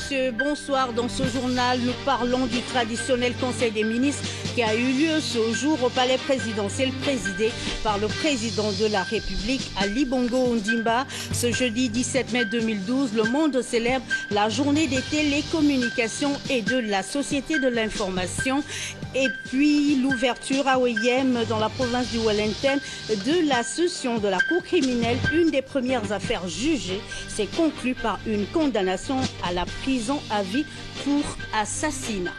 messieurs, bonsoir. Dans ce journal, nous parlons du traditionnel Conseil des ministres qui a eu lieu ce jour au palais présidentiel présidé par le président de la République, Ali Bongo Ondimba. Ce jeudi 17 mai 2012, le monde célèbre la journée des télécommunications et de la société de l'information. Et puis l'ouverture à Oyem, dans la province du Wellington, de la session de la Cour criminelle, une des premières affaires jugées, s'est conclue par une condamnation à la prison à vie pour assassinat.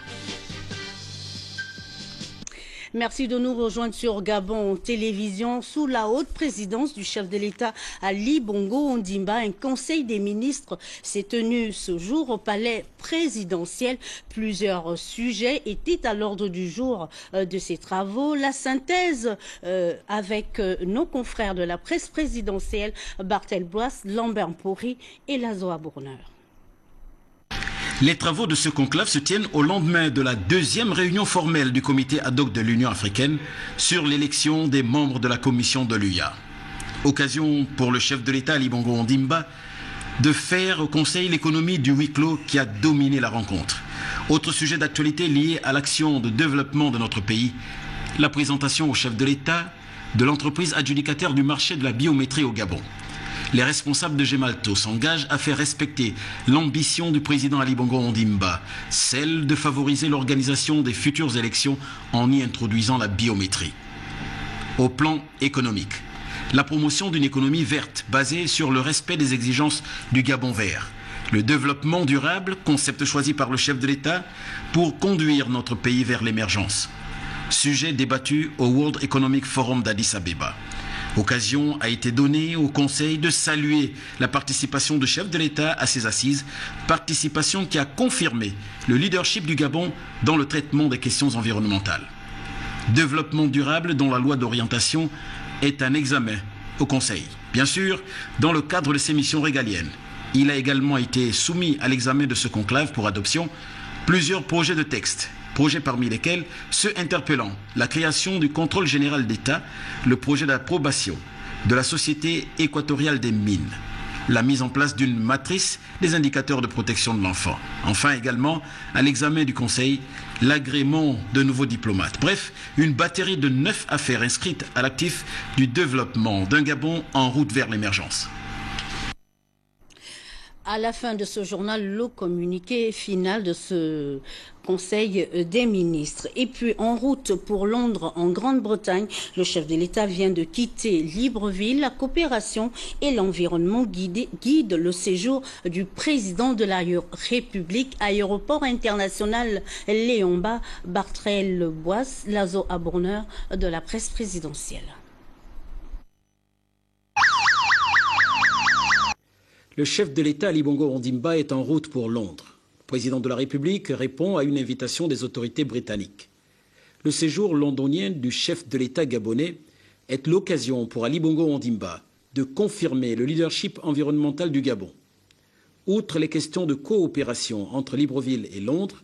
Merci de nous rejoindre sur Gabon Télévision. Sous la haute présidence du chef de l'État Ali Bongo Ondimba, un conseil des ministres s'est tenu ce jour au palais présidentiel. Plusieurs sujets étaient à l'ordre du jour de ces travaux. La synthèse avec nos confrères de la presse présidentielle, Barthel Boisse, Lambert Mpori et Lazo Abourneur. Les travaux de ce conclave se tiennent au lendemain de la deuxième réunion formelle du comité ad hoc de l'Union africaine sur l'élection des membres de la commission de l'UA. Occasion pour le chef de l'État Ali Bongo Ondimba de faire au Conseil l'économie du huis clos qui a dominé la rencontre. Autre sujet d'actualité lié à l'action de développement de notre pays, la présentation au chef de l'État de l'entreprise adjudicataire du marché de la biométrie au Gabon. Les responsables de Gemalto s'engagent à faire respecter l'ambition du président Ali Bongo Ondimba, celle de favoriser l'organisation des futures élections en y introduisant la biométrie. Au plan économique, la promotion d'une économie verte basée sur le respect des exigences du Gabon vert. Le développement durable, concept choisi par le chef de l'État pour conduire notre pays vers l'émergence. Sujet débattu au World Economic Forum d'Addis Abeba. Occasion a été donnée au Conseil de saluer la participation du chef de l'État à ces assises, participation qui a confirmé le leadership du Gabon dans le traitement des questions environnementales. Développement durable dont la loi d'orientation est un examen au Conseil. Bien sûr, dans le cadre de ses missions régaliennes, il a également été soumis à l'examen de ce conclave pour adoption plusieurs projets de texte. Projets parmi lesquels ceux interpellant la création du contrôle général d'État, le projet d'approbation de la Société équatoriale des mines, la mise en place d'une matrice des indicateurs de protection de l'enfant. Enfin également, à l'examen du Conseil, l'agrément de nouveaux diplomates. Bref, une batterie de 9 affaires inscrites à l'actif du développement d'un Gabon en route vers l'émergence. À la fin de ce journal, le communiqué final de ce Conseil des ministres. Et puis, en route pour Londres, en Grande-Bretagne, le chef de l'État vient de quitter Libreville. La coopération et l'environnement guident le séjour du président de la République. Aéroport international Léomba, Barthel Boisse, Lazo Abourneur de la presse présidentielle. Le chef de l'État, Ali Bongo Ondimba, est en route pour Londres. Le président de la République répond à une invitation des autorités britanniques. Le séjour londonien du chef de l'État gabonais est l'occasion pour Ali Bongo Ondimba de confirmer le leadership environnemental du Gabon. Outre les questions de coopération entre Libreville et Londres,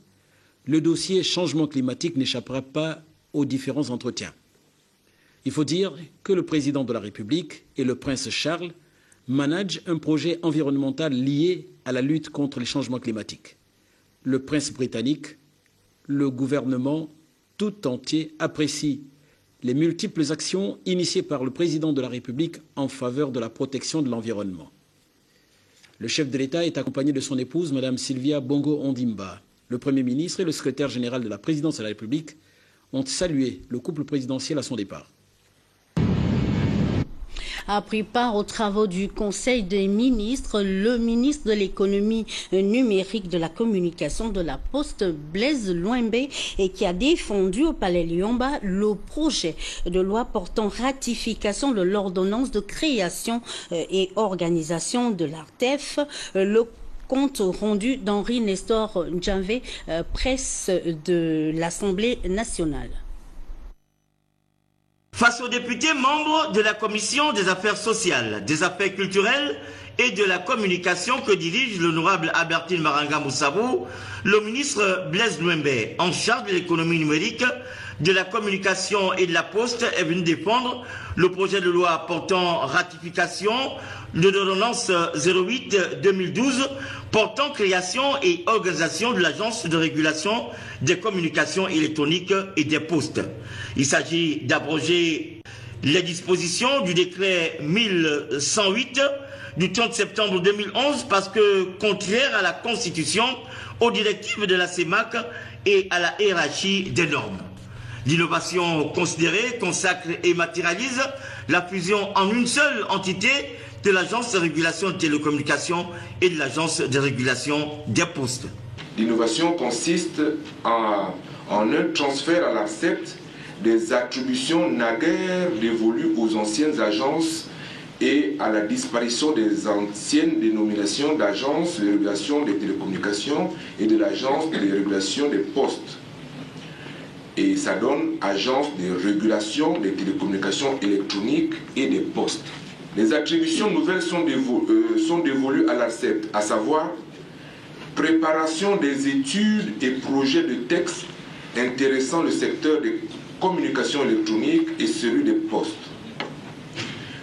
le dossier changement climatique n'échappera pas aux différents entretiens. Il faut dire que le président de la République et le prince Charles manage un projet environnemental lié à la lutte contre les changements climatiques. Le prince britannique, le gouvernement tout entier apprécie les multiples actions initiées par le président de la République en faveur de la protection de l'environnement. Le chef de l'État est accompagné de son épouse, Mme Sylvia Bongo Ondimba. Le Premier ministre et le secrétaire général de la présidence de la République ont salué le couple présidentiel à son départ. A pris part aux travaux du Conseil des ministres, le ministre de l'économie numérique, de la communication, de la Poste, Blaise Louembe, et qui a défendu au Palais Léomba le projet de loi portant ratification de l'ordonnance de création et organisation de l'ARTEF. Le compte rendu d'Henri Nestor Djanvé, presse de l'Assemblée nationale. Face aux députés membres de la Commission des affaires sociales, des affaires culturelles et de la communication que dirige l'honorable Albertine Maranga Moussabou, le ministre Blaise Louembe, en charge de l'économie numérique, de la communication et de la poste est venu défendre le projet de loi portant ratification de l'ordonnance 08-2012 portant création et organisation de l'Agence de régulation des communications électroniques et des postes. Il s'agit d'abroger les dispositions du décret 1108 du 30 septembre 2011 parce que contraire à la Constitution, aux directives de la CEMAC et à la hiérarchie des normes. L'innovation considérée consacre et matérialise la fusion en une seule entité de l'Agence de régulation des télécommunications et de l'Agence de régulation des postes. L'innovation consiste en un transfert à l'ARCEP des attributions naguère dévolues aux anciennes agences et à la disparition des anciennes dénominations d'agence de régulation des télécommunications et de l'agence de régulation des postes. Et ça donne agence de régulation des télécommunications électroniques et des postes. Les attributions nouvelles sont dévolues à l'ARCEP, à savoir préparation des études et projets de textes intéressant le secteur des communications électroniques et celui des postes.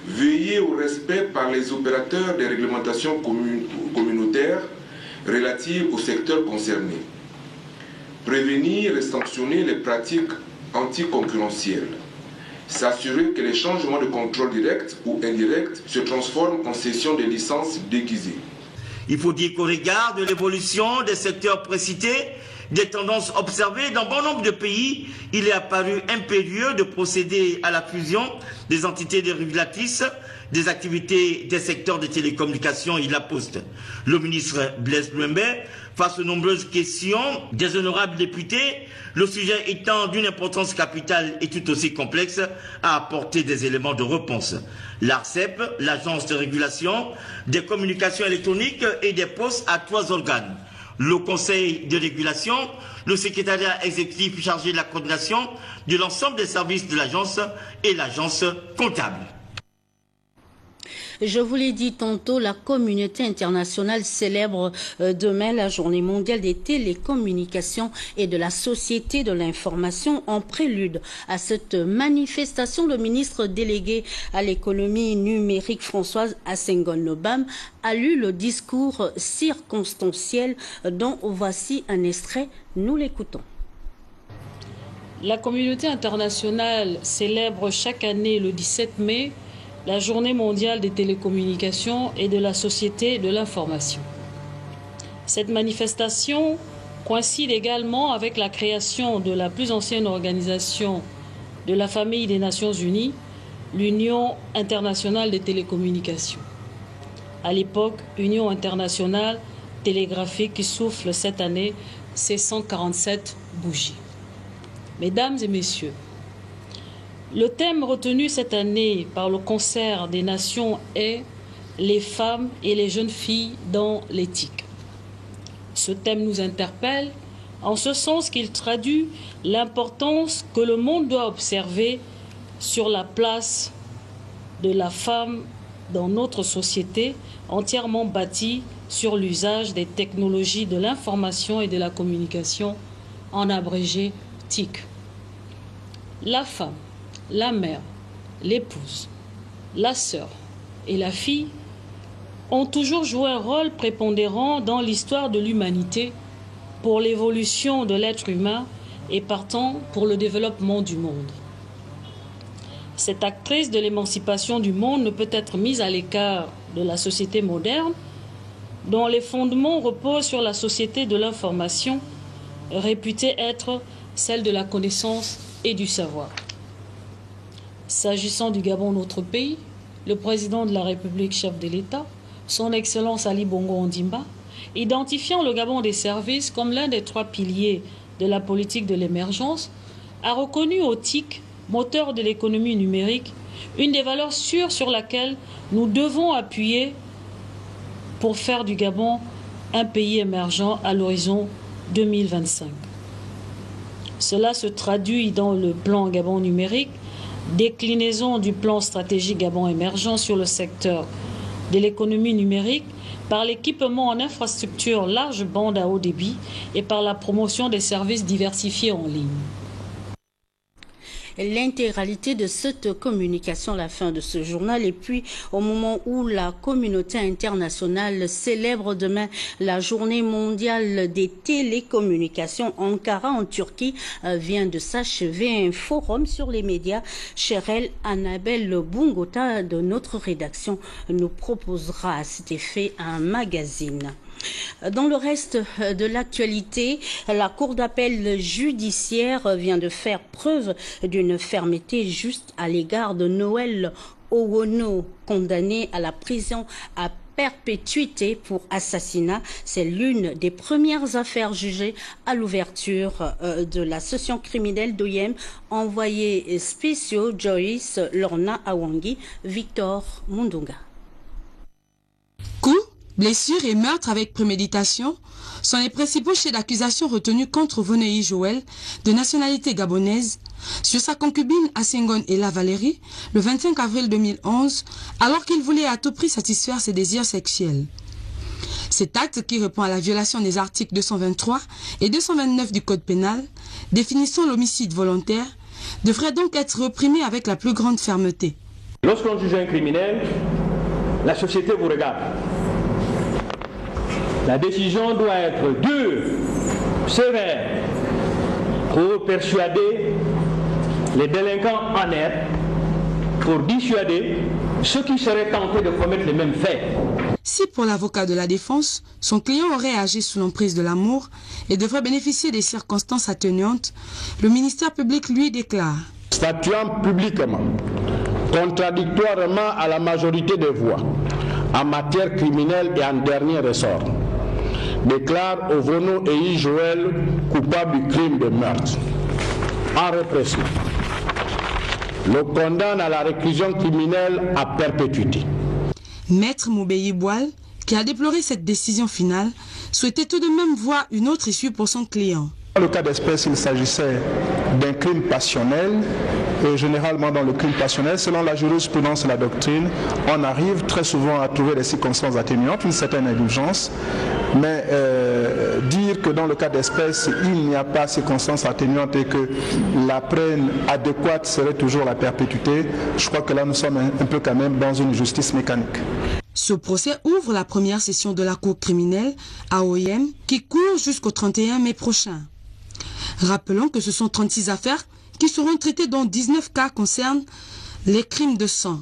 Veiller au respect par les opérateurs des réglementations communautaires relatives au secteur concerné. Prévenir et sanctionner les pratiques anticoncurrentielles. S'assurer que les changements de contrôle direct ou indirect se transforment en cession des licences déguisées. Il faut dire qu'au regard de l'évolution des secteurs précités, des tendances observées dans bon nombre de pays, il est apparu impérieux de procéder à la fusion des entités régulatrices des activités des secteurs des télécommunications et de la poste. Le ministre Blaise Blouembe, face aux nombreuses questions des honorables députés, le sujet étant d'une importance capitale et tout aussi complexe, a apporté des éléments de réponse. L'ARCEP, l'Agence de régulation des communications électroniques et des postes, a 3 organes. Le Conseil de régulation, le secrétariat exécutif chargé de la coordination de l'ensemble des services de l'agence et l'agence comptable. Je vous l'ai dit tantôt, la communauté internationale célèbre demain la journée mondiale des télécommunications et de la société de l'information. En prélude à cette manifestation, le ministre délégué à l'économie numérique Françoise Assengong-Nobam a lu le discours circonstanciel dont voici un extrait. Nous l'écoutons. La communauté internationale célèbre chaque année le 17 mai la journée mondiale des télécommunications et de la société de l'information. Cette manifestation coïncide également avec la création de la plus ancienne organisation de la famille des Nations Unies, l'Union internationale des télécommunications. À l'époque, Union internationale télégraphique qui souffle cette année ses 147 bougies. Mesdames et messieurs, le thème retenu cette année par le Concert des Nations est « Les femmes et les jeunes filles dans l'éthique ». Ce thème nous interpelle en ce sens qu'il traduit l'importance que le monde doit observer sur la place de la femme dans notre société entièrement bâtie sur l'usage des technologies de l'information et de la communication, en abrégé TIC. La femme, la mère, l'épouse, la sœur et la fille ont toujours joué un rôle prépondérant dans l'histoire de l'humanité pour l'évolution de l'être humain et partant pour le développement du monde. Cette actrice de l'émancipation du monde ne peut être mise à l'écart de la société moderne dont les fondements reposent sur la société de l'information réputée être celle de la connaissance et du savoir. S'agissant du Gabon, notre pays, le président de la République, chef de l'État, son Excellence Ali Bongo Ondimba, identifiant le Gabon des services comme l'un des 3 piliers de la politique de l'émergence, a reconnu au TIC, moteur de l'économie numérique, une des valeurs sûres sur laquelle nous devons appuyer pour faire du Gabon un pays émergent à l'horizon 2025. Cela se traduit dans le plan Gabon numérique, déclinaison du plan stratégique Gabon émergent sur le secteur de l'économie numérique par l'équipement en infrastructure large bande à haut débit et par la promotion des services diversifiés en ligne. l'intégralité de cette communication à la fin de ce journal. Et puis, au moment où la communauté internationale célèbre demain la journée mondiale des télécommunications, Ankara, en Turquie, vient de s'achever un forum sur les médias. Cherelle Annabelle Bungota de notre rédaction nous proposera à cet effet un magazine. Dans le reste de l'actualité, la Cour d'appel judiciaire vient de faire preuve d'une fermeté juste à l'égard de Noël Owono, condamné à la prison à perpétuité pour assassinat. C'est l'une des premières affaires jugées à l'ouverture de la session criminelle d'OIM. Envoyés spéciaux Joyce Lorna Awangi, Victor Mundunga. Coups, blessures et meurtres avec préméditation sont les principaux chefs d'accusation retenus contre Vonei Joël, de nationalité gabonaise, sur sa concubine Asengon Ella Valérie, le 25 avril 2011, alors qu'il voulait à tout prix satisfaire ses désirs sexuels. Cet acte, qui répond à la violation des articles 223 et 229 du Code pénal, définissant l'homicide volontaire, devrait donc être reprimé avec la plus grande fermeté. Lorsqu'on juge un criminel, la société vous regarde. La décision doit être dure, sévère, pour persuader les délinquants honnêtes, pour dissuader ceux qui seraient tentés de commettre les mêmes faits. Si pour l'avocat de la défense, son client aurait agi sous l'emprise de l'amour et devrait bénéficier des circonstances atténuantes, le ministère public lui déclare: statuant publiquement, contradictoirement à la majorité des voix, en matière criminelle et en dernier ressort, déclare Owono Eyi Joël coupable du crime de meurtre. En répression, le condamne à la réclusion criminelle à perpétuité. Maître Moubeyi Boal, qui a déploré cette décision finale, souhaitait tout de même voir une autre issue pour son client. Dans le cas d'espèce, il s'agissait d'un crime passionnel. Et généralement, dans le crime passionnel, selon la jurisprudence et la doctrine, on arrive très souvent à trouver des circonstances atténuantes, une certaine indulgence. Mais dire que dans le cas d'espèce, il n'y a pas de circonstances atténuantes et que la peine adéquate serait toujours la perpétuité, je crois que là, nous sommes un peu quand même dans une justice mécanique. Ce procès ouvre la première session de la Cour criminelle à OIM qui court jusqu'au 31 mai prochain. Rappelons que ce sont 36 affaires qui seront traitées, dont 19 cas concernent les crimes de sang.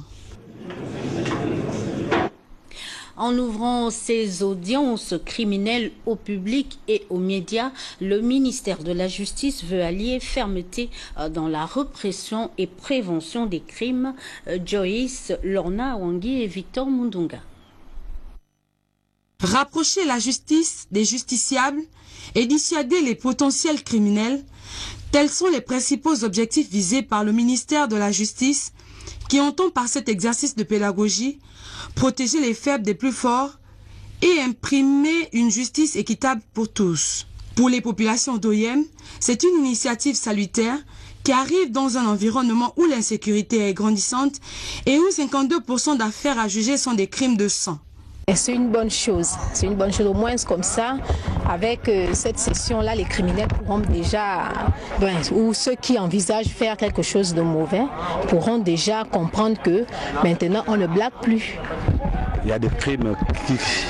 En ouvrant ses audiences criminelles au public et aux médias, le ministère de la Justice veut allier fermeté dans la répression et prévention des crimes. Joyce Lorna Awangi et Victor Mundunga. Rapprocher la justice des justiciables et dissuader les potentiels criminels, tels sont les principaux objectifs visés par le ministère de la Justice, qui entend par cet exercice de pédagogie protéger les faibles des plus forts et imprimer une justice équitable pour tous. Pour les populations d'OIM, c'est une initiative salutaire qui arrive dans un environnement où l'insécurité est grandissante et où 52% d'affaires à juger sont des crimes de sang. C'est une bonne chose, au moins comme ça, avec cette session-là, les criminels pourront déjà, ou ceux qui envisagent faire quelque chose de mauvais, pourront déjà comprendre que maintenant on ne blague plus. Il y a des crimes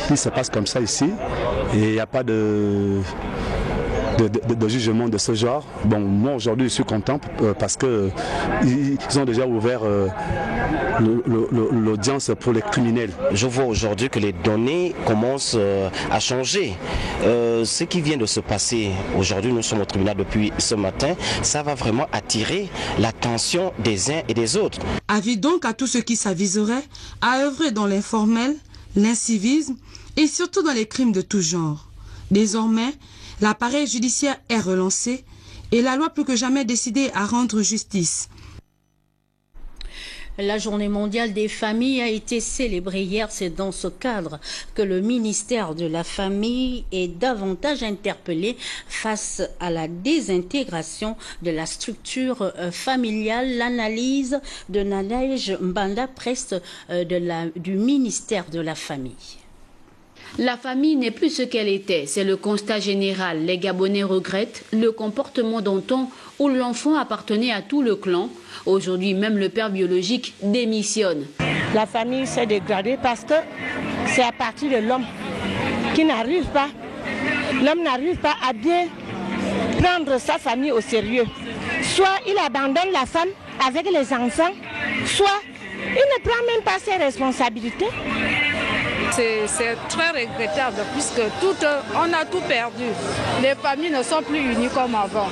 qui se passent comme ça ici, et il n'y a pas de jugement de ce genre. Bon, moi aujourd'hui je suis content parce qu'ils ont déjà ouvert l'audience pour les criminels. Je vois aujourd'hui que les données commencent à changer. Ce qui vient de se passer aujourd'hui, nous sommes au tribunal depuis ce matin, ça va vraiment attirer l'attention des uns et des autres. Avis donc à tous ceux qui s'aviseraient à œuvrer dans l'informel, l'incivisme et surtout dans les crimes de tout genre. Désormais, l'appareil judiciaire est relancé et la loi plus que jamais décidée à rendre justice. La journée mondiale des familles a été célébrée hier. C'est dans ce cadre que le ministère de la Famille est davantage interpellé face à la désintégration de la structure familiale. L'analyse de Nadège Mbanda Prest du ministère de la Famille. La famille n'est plus ce qu'elle était, c'est le constat général. Les Gabonais regrettent le comportement d'antan où l'enfant appartenait à tout le clan. Aujourd'hui, même le père biologique démissionne. La famille s'est dégradée parce que c'est à partir de l'homme qui n'arrive pas. L'homme n'arrive pas à bien prendre sa famille au sérieux. Soit il abandonne la femme avec les enfants, soit il ne prend même pas ses responsabilités. C'est très regrettable puisque on a tout perdu. Les familles ne sont plus unies comme avant.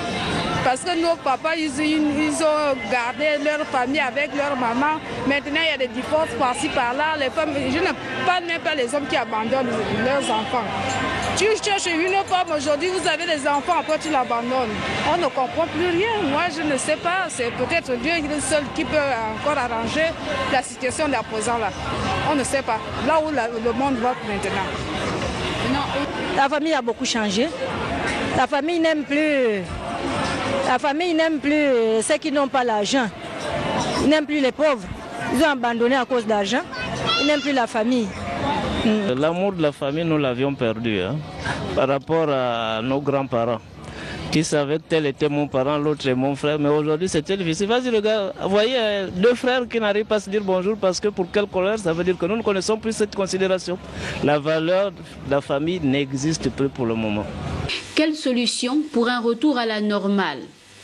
Parce que nos papas, ils ont gardé leur famille avec leur maman. Maintenant, il y a des divorces par-ci, par-là. Les femmes, je ne parle même pas les hommes qui abandonnent leurs enfants. Tu cherches une femme aujourd'hui, vous avez des enfants, après tu l'abandonnes. On ne comprend plus rien. Moi, je ne sais pas. C'est peut-être Dieu seul qui peut encore arranger la situation d'à présent là. On ne sait pas. Là où le monde va maintenant. La famille a beaucoup changé. La famille n'aime plus. La famille n'aime plus ceux qui n'ont pas l'argent. Ils n'aiment plus les pauvres. Ils ont abandonné à cause d'argent. Ils n'aiment plus la famille. L'amour de la famille, nous l'avions perdu par rapport à nos grands-parents qui savaient que tel était mon parent, l'autre est mon frère. Mais aujourd'hui, c'était difficile. Vas-y, le gars, vous voyez, deux frères qui n'arrivent pas à se dire bonjour parce que pour quelle colère, ça veut dire que nous ne connaissons plus cette considération. La valeur de la famille n'existe plus pour le moment. Quelle solution pour un retour à la normale?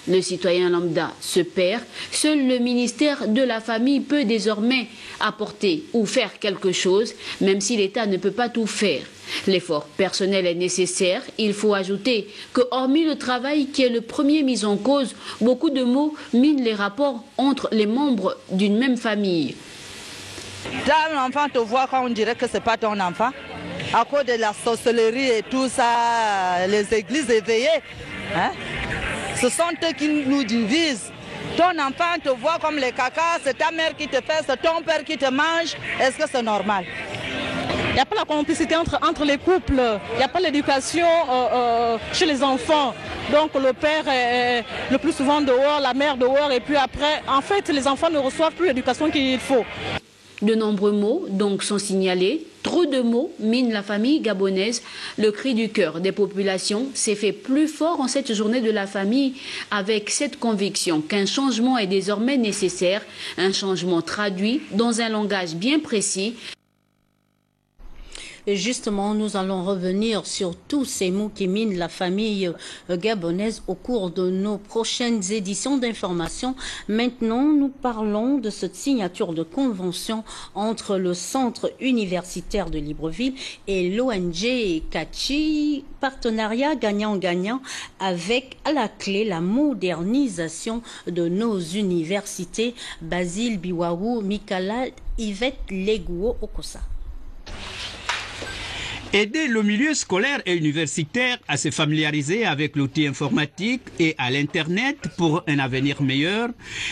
Le citoyen lambda se perd. Seul le ministère de la Famille peut désormais apporter ou faire quelque chose, même si l'État ne peut pas tout faire. L'effort personnel est nécessaire. Il faut ajouter que, hormis le travail qui est le premier mis en cause, beaucoup de mots minent les rapports entre les membres d'une même famille. Quand l'enfant te voit, quand on dirait que ce n'est pas ton enfant, à cause de la sorcellerie et tout ça, les églises éveillées, hein? Ce sont eux qui nous divisent. Ton enfant te voit comme les cacas, c'est ta mère qui te fait, c'est ton père qui te mange. Est-ce que c'est normal? Il n'y a pas la complicité entre les couples, il n'y a pas l'éducation chez les enfants. Donc le père est le plus souvent dehors, la mère dehors, et puis après, en fait, les enfants ne reçoivent plus l'éducation qu'il faut. De nombreux mots donc sont signalés. Trop de mots minent la famille gabonaise. Le cri du cœur des populations s'est fait plus fort en cette journée de la famille avec cette conviction qu'un changement est désormais nécessaire, un changement traduit dans un langage bien précis. Et justement, nous allons revenir sur tous ces mots qui minent la famille gabonaise au cours de nos prochaines éditions d'information. Maintenant, nous parlons de cette signature de convention entre le Centre universitaire de Libreville et l'ONG Kachi, partenariat gagnant-gagnant avec à la clé la modernisation de nos universités. Basile Biwaou, Mikala, Yvette Leguo, Okosa. Aider le milieu scolaire et universitaire à se familiariser avec l'outil informatique et à l'Internet pour un avenir meilleur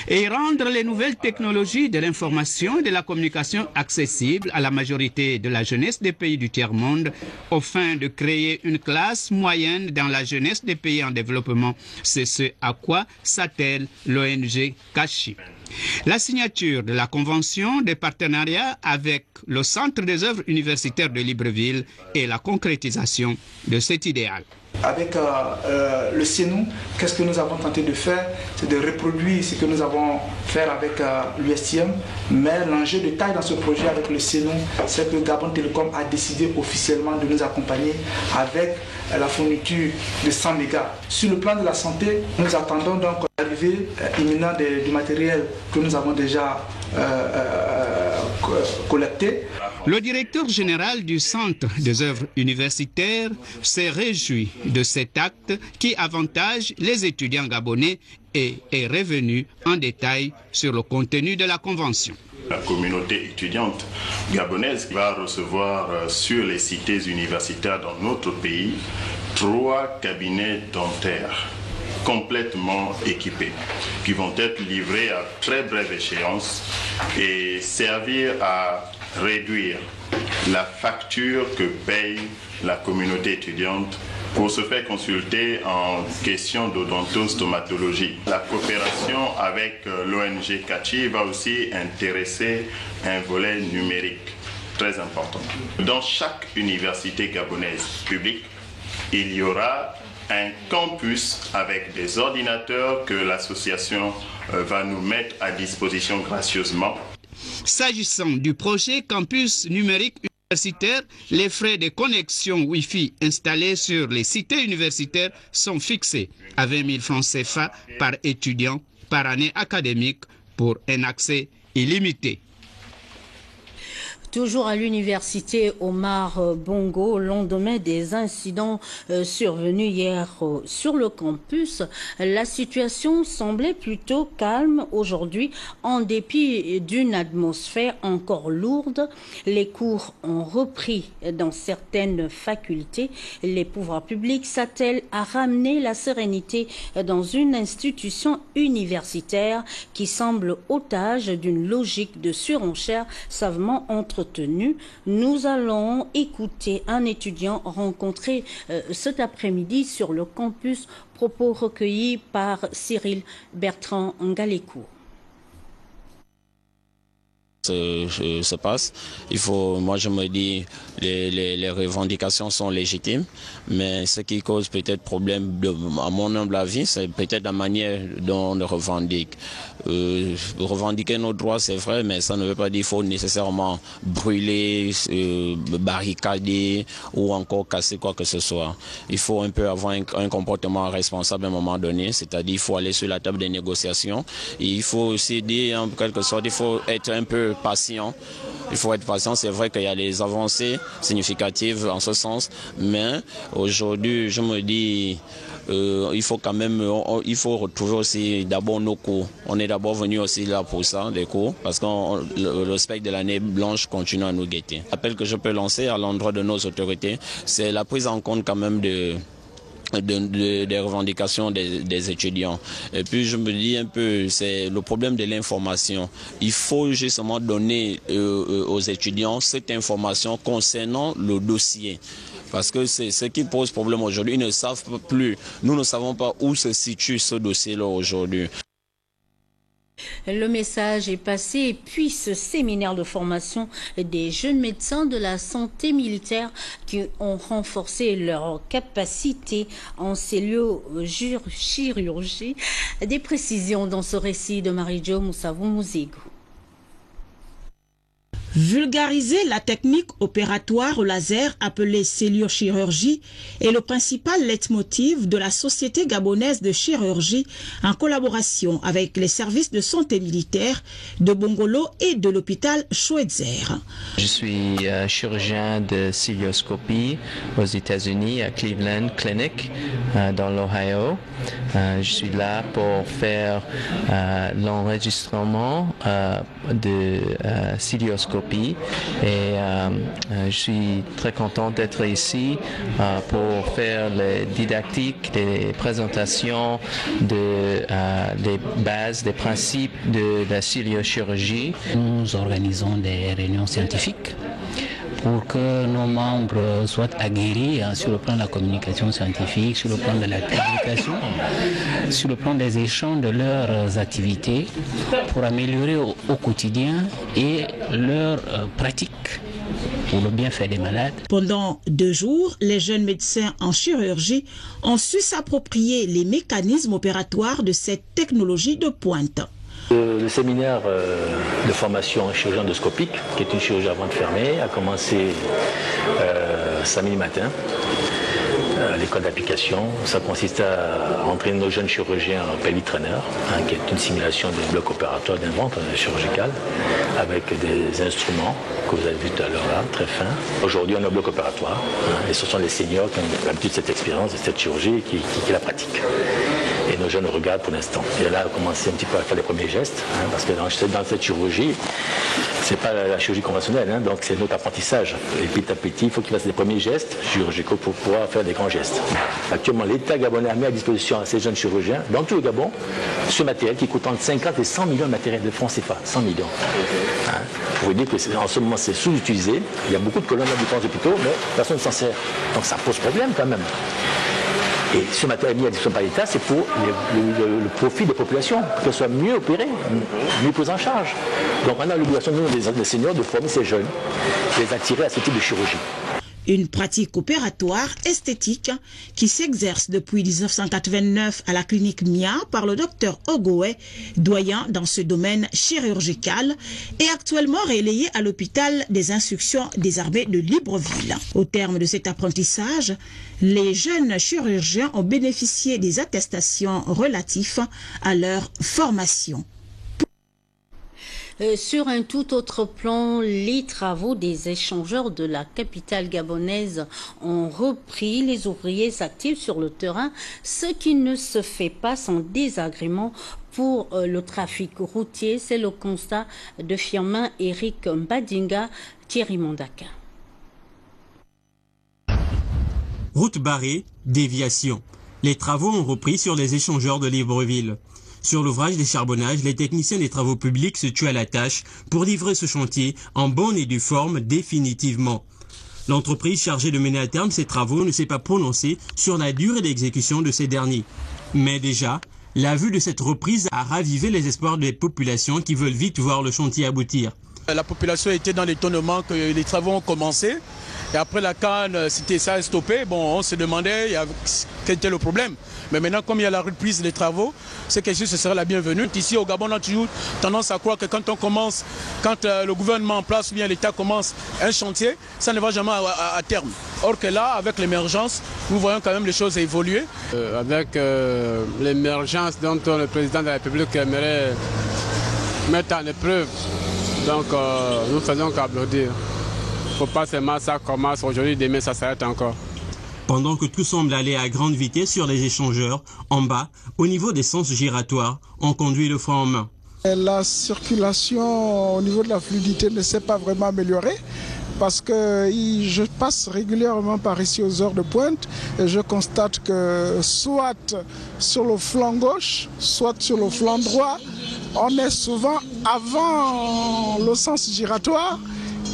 et rendre les nouvelles technologies de l'information et de la communication accessibles à la majorité de la jeunesse des pays du tiers-monde afin de créer une classe moyenne dans la jeunesse des pays en développement. C'est ce à quoi s'attelle l'ONG Kachi. La signature de la convention de partenariat avec le Centre des œuvres universitaires de Libreville et la concrétisation de cet idéal. Avec le CENU, qu'est-ce que nous avons tenté de faire? C'est de reproduire ce que nous avons fait avec l'USTM. Mais l'enjeu de taille dans ce projet avec le CENU, c'est que Gabon Télécom a décidé officiellement de nous accompagner avec la fourniture de 100 mégas. Sur le plan de la santé, nous attendons donc l'arrivée imminente du matériel que nous avons déjà collecté. Le directeur général du Centre des œuvres universitaires s'est réjoui de cet acte qui avantage les étudiants gabonais et est revenu en détail sur le contenu de la convention. La communauté étudiante gabonaise va recevoir sur les cités universitaires dans notre pays 3 cabinets dentaires complètement équipés qui vont être livrés à très brève échéance et servir à réduire la facture que paye la communauté étudiante pour se faire consulter en question d'odontostomatologie. La coopération avec l'ONG Kachi va aussi intéresser un volet numérique. très important. Dans chaque université gabonaise publique, il y aura un campus avec des ordinateurs que l'association va nous mettre à disposition gracieusement. S'agissant du projet campus numérique universitaire, les frais de connexion Wi-Fi installés sur les cités universitaires sont fixés à 20 000 francs CFA par étudiant par année académique pour un accès illimité. Toujours à l'université Omar Bongo, au lendemain des incidents survenus hier sur le campus, la situation semblait plutôt calme aujourd'hui en dépit d'une atmosphère encore lourde. Les cours ont repris dans certaines facultés. Les pouvoirs publics s'attellent à ramener la sérénité dans une institution universitaire qui semble otage d'une logique de surenchère savamment entretenue. Nous allons écouter un étudiant rencontré cet après-midi sur le campus, propos recueillis par Cyril Bertrand Ngalekou. Se passe. Moi je me dis, les revendications sont légitimes, mais ce qui cause peut-être problème, à mon humble avis, c'est peut-être la manière dont on le revendique. Revendiquer nos droits, c'est vrai, mais ça ne veut pas dire qu'il faut nécessairement brûler, barricader ou encore casser quoi que ce soit. Il faut un peu avoir un comportement responsable à un moment donné, c'est-à-dire qu'il faut aller sur la table des négociations. Et il faut aussi dire, en quelque sorte, il faut être un peu patient. Il faut être patient. C'est vrai qu'il y a des avancées significatives en ce sens, mais aujourd'hui, je me dis, il faut quand même, il faut retrouver aussi d'abord nos cours. On est d'abord venu aussi là pour ça, des cours, parce que le spectre de l'année blanche continue à nous guetter. L'appel que je peux lancer à l'endroit de nos autorités, c'est la prise en compte quand même des revendications des étudiants. Et puis je me dis un peu, c'est le problème de l'information. Il faut justement donner aux étudiants cette information concernant le dossier. Parce que c'est ce qui pose problème aujourd'hui. Ils ne savent plus, nous ne savons pas où se situe ce dossier-là aujourd'hui. Le message est passé et puis ce séminaire de formation des jeunes médecins de la santé militaire qui ont renforcé leur capacité en chirurgie. Des précisions dans ce récit de Marie-Jo Moussavou Mouzigou. Vulgariser la technique opératoire au laser appelée celluliochirurgie est le principal leitmotiv de la Société gabonaise de chirurgie en collaboration avec les services de santé militaire de Bongolo et de l'hôpital Schweitzer. Je suis chirurgien de cilioscopie aux États-Unis à Cleveland Clinic dans l'Ohio. Je suis là pour faire l'enregistrement de cilioscopie. Et je suis très content d'être ici pour faire les didactiques, des présentations des bases, des principes de la ciliachirurgie. Nous organisons des réunions scientifiques pour que nos membres soient aguerris sur le plan de la communication scientifique, sur le plan de la publication, sur le plan des échanges de leurs activités pour améliorer au quotidien et leurs pratiques pour le bienfait des malades. Pendant 2 jours, les jeunes médecins en chirurgie ont su s'approprier les mécanismes opératoires de cette technologie de pointe. Le séminaire de formation en chirurgie endoscopique, qui est une chirurgie avant de fermer, a commencé samedi matin à l'école d'application. Ça consiste à entraîner nos jeunes chirurgiens en pelvis trainer, qui est une simulation d'un bloc opératoire d'un ventre chirurgical avec des instruments que vous avez vu tout à l'heure là, très fins. Aujourd'hui, on a un bloc opératoire et ce sont les seniors qui ont l'habitude de cette expérience, de cette chirurgie qui la pratiquent. Et nos jeunes regardent pour l'instant. Et là, on a commencé un petit peu à faire les premiers gestes, parce que dans cette chirurgie, c'est pas la chirurgie conventionnelle, donc c'est notre apprentissage. Et petit à petit, il faut qu'ils fassent les premiers gestes chirurgicaux pour pouvoir faire des grands gestes. Actuellement, l'État gabonais a mis à disposition à ces jeunes chirurgiens, dans tout le Gabon, ce matériel qui coûte entre 50 et 100 millions de matériel de francs CFA, 100 millions. Pour vous dire qu'en ce moment, c'est sous-utilisé. Il y a beaucoup de colonnes dans différents hôpitaux, mais personne ne s'en sert. Donc ça pose problème quand même. Et ce matériel mis à disposition par l'État, c'est pour le profit des populations, pour qu'elles soient mieux opérées, mieux prises en charge. Donc on a l'obligation, nous, les seniors, de former ces jeunes, de les attirer à ce type de chirurgie. Une pratique opératoire esthétique qui s'exerce depuis 1989 à la clinique MIA par le docteur Ogoé, doyen dans ce domaine chirurgical, et actuellement relayée à l'hôpital des instructions des armées de Libreville. Au terme de cet apprentissage, les jeunes chirurgiens ont bénéficié des attestations relatives à leur formation. Sur un tout autre plan, les travaux des échangeurs de la capitale gabonaise ont repris. Les ouvriers s'activent sur le terrain, ce qui ne se fait pas sans désagrément pour le trafic routier. C'est le constat de Firmin Eric Mbadinga, Thierry Mondaka. Route barrée, déviation. Les travaux ont repris sur les échangeurs de Libreville. Sur l'ouvrage des charbonnages, les techniciens des travaux publics se tuent à la tâche pour livrer ce chantier en bonne et due forme définitivement. L'entreprise chargée de mener à terme ces travaux ne s'est pas prononcée sur la durée d'exécution de ces derniers. Mais déjà, la vue de cette reprise a ravivé les espoirs des populations qui veulent vite voir le chantier aboutir. La population était dans l'étonnement que les travaux ont commencé. Et après la canne, ça a stoppé. Bon, on se demandait quel était le problème. Mais maintenant, comme il y a la reprise des travaux, c'est quelque chose, ce serait la bienvenue. Ici, au Gabon, on a toujours tendance à croire que quand le gouvernement en place ou bien l'État commence un chantier, ça ne va jamais à terme. Or que là, avec l'émergence, nous voyons quand même les choses évoluer. Avec l'émergence dont le président de la République aimerait mettre en épreuve, donc nous faisons qu'applaudir. Il ne faut pas seulement ça commence aujourd'hui, demain ça s'arrête encore. Pendant que tout semble aller à grande vitesse sur les échangeurs, en bas, au niveau des sens giratoires, on conduit le frein en main. La circulation au niveau de la fluidité ne s'est pas vraiment améliorée parce que je passe régulièrement par ici aux heures de pointe et je constate que soit sur le flanc gauche, soit sur le flanc droit, on est souvent avant le sens giratoire.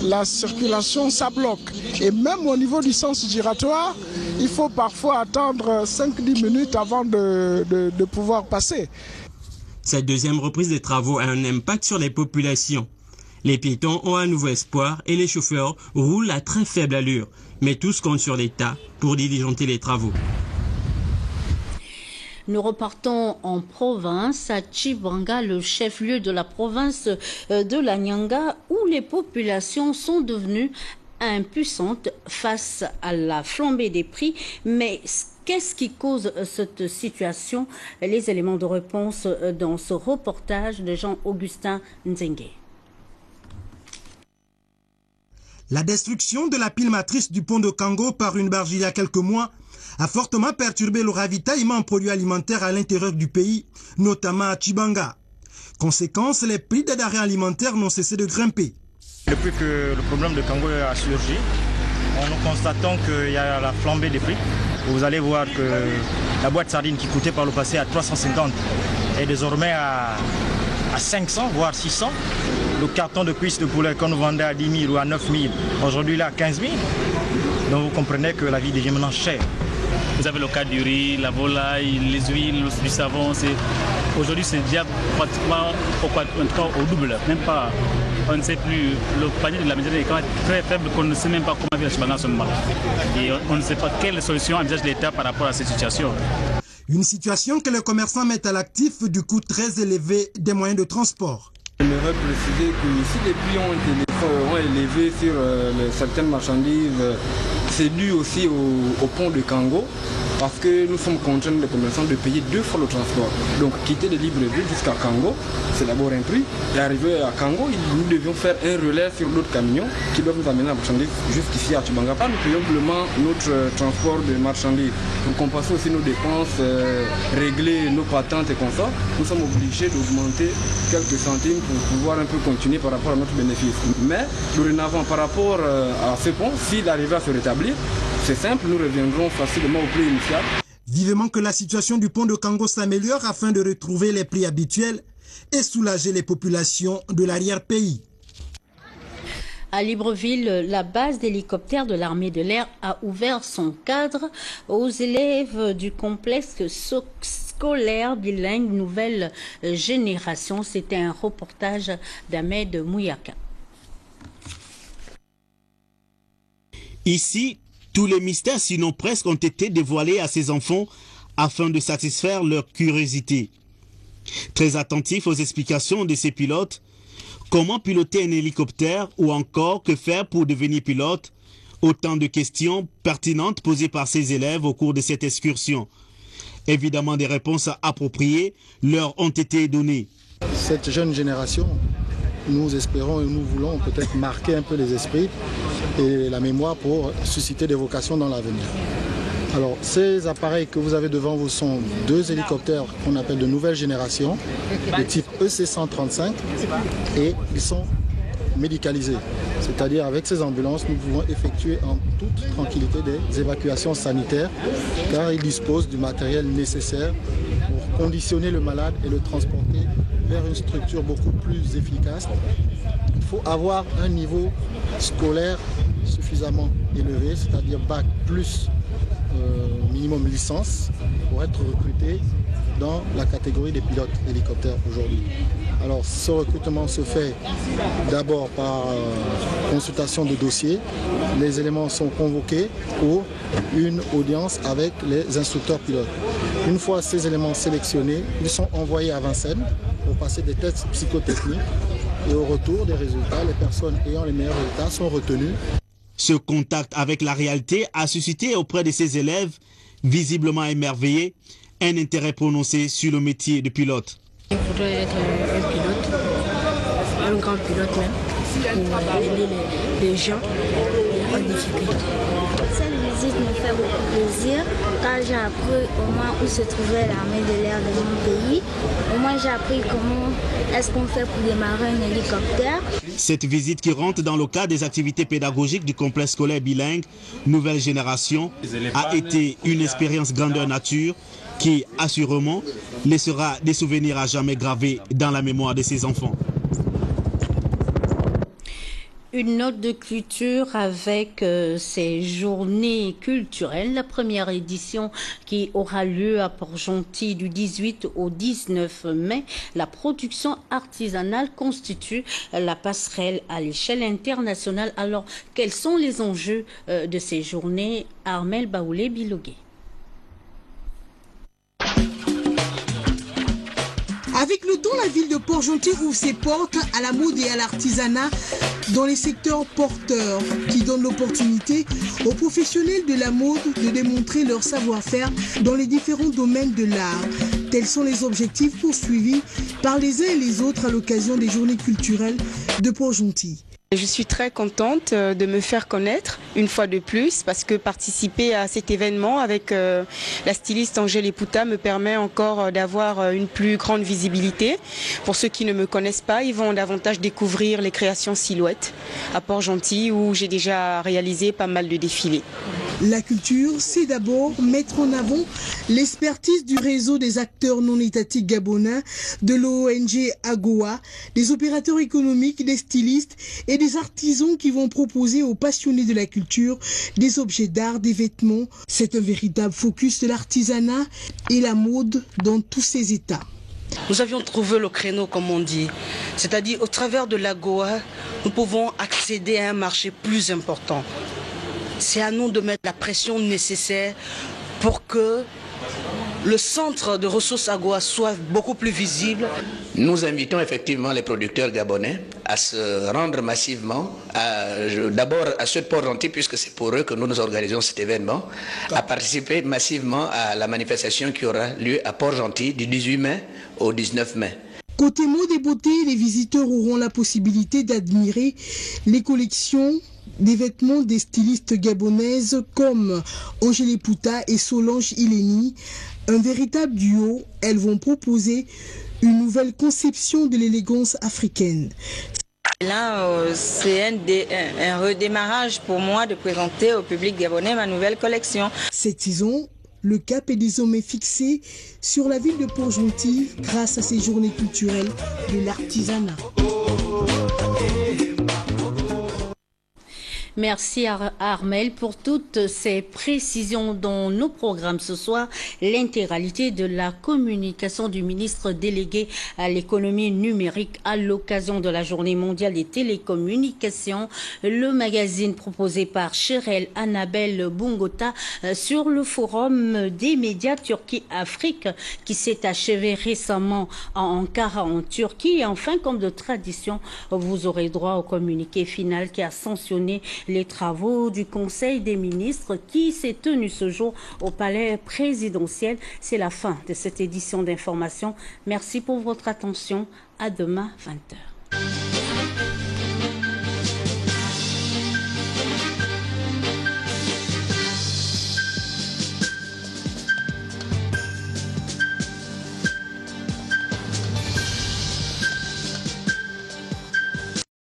La circulation, ça bloque. Et même au niveau du sens giratoire, il faut parfois attendre 5-10 minutes avant de pouvoir passer. Cette deuxième reprise des travaux a un impact sur les populations. Les piétons ont un nouveau espoir et les chauffeurs roulent à très faible allure. Mais tous comptent sur l'État pour diligenter les travaux. Nous repartons en province, à Tchibanga, le chef-lieu de la province de la Nyanga, où les populations sont devenues impuissantes face à la flambée des prix. Mais qu'est-ce qui cause cette situation? Les éléments de réponse dans ce reportage de Jean-Augustin Nzengue. La destruction de la pile matrice du pont de Kango par une barge il y a quelques mois a fortement perturbé le ravitaillement en produits alimentaires à l'intérieur du pays, notamment à Tchibanga. Conséquence, les prix des denrées alimentaires n'ont cessé de grimper. Depuis que le problème de Kango a surgi, nous constatons qu'il y a la flambée des prix. Vous allez voir que la boîte de sardines qui coûtait par le passé à 350 est désormais à 500, voire 600. Le carton de cuisse de poulet qu'on nous vendait à 10 000 ou à 9 000, aujourd'hui il est à 15 000. Donc vous comprenez que la vie devient maintenant chère. Vous avez le cas du riz, la volaille, les huiles, du savon. Aujourd'hui, c'est déjà pratiquement au double. Même pas, on ne sait plus. Le panier de la maison est quand même très faible qu'on ne sait même pas comment vivre Tchibanga en ce moment. Et on ne sait pas quelle solution envisage l'État par rapport à cette situation. Une situation que les commerçants mettent à l'actif du coût très élevé des moyens de transport. J'aimerais préciser que si les prix ont élevé sur certaines marchandises, c'est dû aussi au pont de Kango, parce que nous sommes contraints, les commerçants, de payer 2 fois le transport. Donc quitter de Libreville jusqu'à Kango, c'est d'abord un prix. Et arriver à Kango, nous devions faire un relais sur d'autres camions qui doivent nous amener la marchandise jusqu'ici à Tchibanga. Nous payons simplement notre transport de marchandises. Pour compenser aussi nos dépenses, régler nos patentes et consorts, nous sommes obligés d'augmenter quelques centimes pour pouvoir un peu continuer par rapport à notre bénéfice. Mais dorénavant, par rapport à ce pont, s'il arrivait à se rétablir, c'est simple, nous reviendrons facilement au prix initial. Vivement que la situation du pont de Kango s'améliore afin de retrouver les prix habituels et soulager les populations de l'arrière-pays. À Libreville, la base d'hélicoptères de l'armée de l'air a ouvert son cadre aux élèves du complexe scolaire bilingue nouvelle génération. C'était un reportage d'Ahmed Mouyaka. Ici, tous les mystères, sinon presque, ont été dévoilés à ces enfants afin de satisfaire leur curiosité. Très attentifs aux explications de ces pilotes, comment piloter un hélicoptère ou encore que faire pour devenir pilote, autant de questions pertinentes posées par ces élèves au cours de cette excursion. Évidemment, des réponses appropriées leur ont été données. Cette jeune génération, nous espérons et nous voulons peut-être marquer un peu les esprits et la mémoire pour susciter des vocations dans l'avenir. Alors, ces appareils que vous avez devant vous sont 2 hélicoptères qu'on appelle de nouvelle génération, de type EC-135, et ils sont médicalisés. C'est-à-dire avec ces ambulances, nous pouvons effectuer en toute tranquillité des évacuations sanitaires, car ils disposent du matériel nécessaire pour conditionner le malade et le transporter vers une structure beaucoup plus efficace. Il faut avoir un niveau scolaire suffisamment élevé, c'est-à-dire bac plus minimum licence, pour être recruté dans la catégorie des pilotes hélicoptères aujourd'hui. Alors ce recrutement se fait d'abord par consultation de dossier. Les éléments sont convoqués pour une audience avec les instructeurs pilotes. Une fois ces éléments sélectionnés, ils sont envoyés à Vincennes pour passer des tests psychotechniques et au retour des résultats, les personnes ayant les meilleurs résultats sont retenues. Ce contact avec la réalité a suscité auprès de ces élèves, visiblement émerveillés, un intérêt prononcé sur le métier de pilote. Je voudrais être un pilote, un grand pilote même, pour aider les gens en difficulté. Cette visite me fait beaucoup plaisir car j'ai appris au moins où se trouvait l'armée de l'air de mon pays. Au moins j'ai appris comment est-ce qu'on fait pour démarrer un hélicoptère. Cette visite qui rentre dans le cadre des activités pédagogiques du complexe scolaire bilingue Nouvelle Génération a été une expérience grandeur nature qui assurément laissera des souvenirs à jamais gravés dans la mémoire de ces enfants. Une note de clôture avec ces journées culturelles. La première édition qui aura lieu à Port-Gentil du 18 au 19 mai. La production artisanale constitue la passerelle à l'échelle internationale. Alors, quels sont les enjeux de ces journées? Armel Baoulé-Bilogué. Avec le temps, la ville de Port-Gentil ouvre ses portes à la mode et à l'artisanat dans les secteurs porteurs qui donnent l'opportunité aux professionnels de la mode de démontrer leur savoir-faire dans les différents domaines de l'art. Tels sont les objectifs poursuivis par les uns et les autres à l'occasion des journées culturelles de Port-Gentil. Je suis très contente de me faire connaître une fois de plus parce que participer à cet événement avec la styliste Angèle Epouta me permet encore d'avoir une plus grande visibilité. Pour ceux qui ne me connaissent pas, ils vont davantage découvrir les créations silhouettes à Port-Gentil où j'ai déjà réalisé pas mal de défilés. La culture, c'est d'abord mettre en avant l'expertise du réseau des acteurs non étatiques gabonais, de l'ONG AGOA, des opérateurs économiques, des stylistes et des artisans qui vont proposer aux passionnés de la culture des objets d'art, des vêtements. C'est un véritable focus de l'artisanat et la mode dans tous ses états. Nous avions trouvé le créneau, comme on dit. C'est-à-dire, au travers de l'AGOA, nous pouvons accéder à un marché plus important. C'est à nous de mettre la pression nécessaire pour que le centre de ressources AGOA soit beaucoup plus visible. Nous invitons effectivement les producteurs gabonais à se rendre massivement, d'abord à ceux de Port-Gentil, puisque c'est pour eux que nous organisons cet événement, à participer massivement à la manifestation qui aura lieu à Port-Gentil du 18 mai au 19 mai. Côté mode et beauté, les visiteurs auront la possibilité d'admirer les collections des vêtements des stylistes gabonaises comme Angèle Epouta et Solange Ileni. Un véritable duo, elles vont proposer une nouvelle conception de l'élégance africaine. Là, c'est un redémarrage pour moi de présenter au public gabonais ma nouvelle collection. Cette saison, le cap est désormais fixé sur la ville de Port-Gentil grâce à ces journées culturelles de l'artisanat. Merci Armel pour toutes ces précisions dans nos programmes ce soir. L'intégralité de la communication du ministre délégué à l'économie numérique à l'occasion de la Journée mondiale des télécommunications. Le magazine proposé par Cherel Annabelle Bungota sur le forum des médias Turquie-Afrique qui s'est achevé récemment à Ankara en Turquie. Et enfin, comme de tradition, vous aurez droit au communiqué final qui a sanctionné les travaux du Conseil des ministres qui s'est tenu ce jour au palais présidentiel. C'est la fin de cette édition d'information. Merci pour votre attention. À demain, 20h.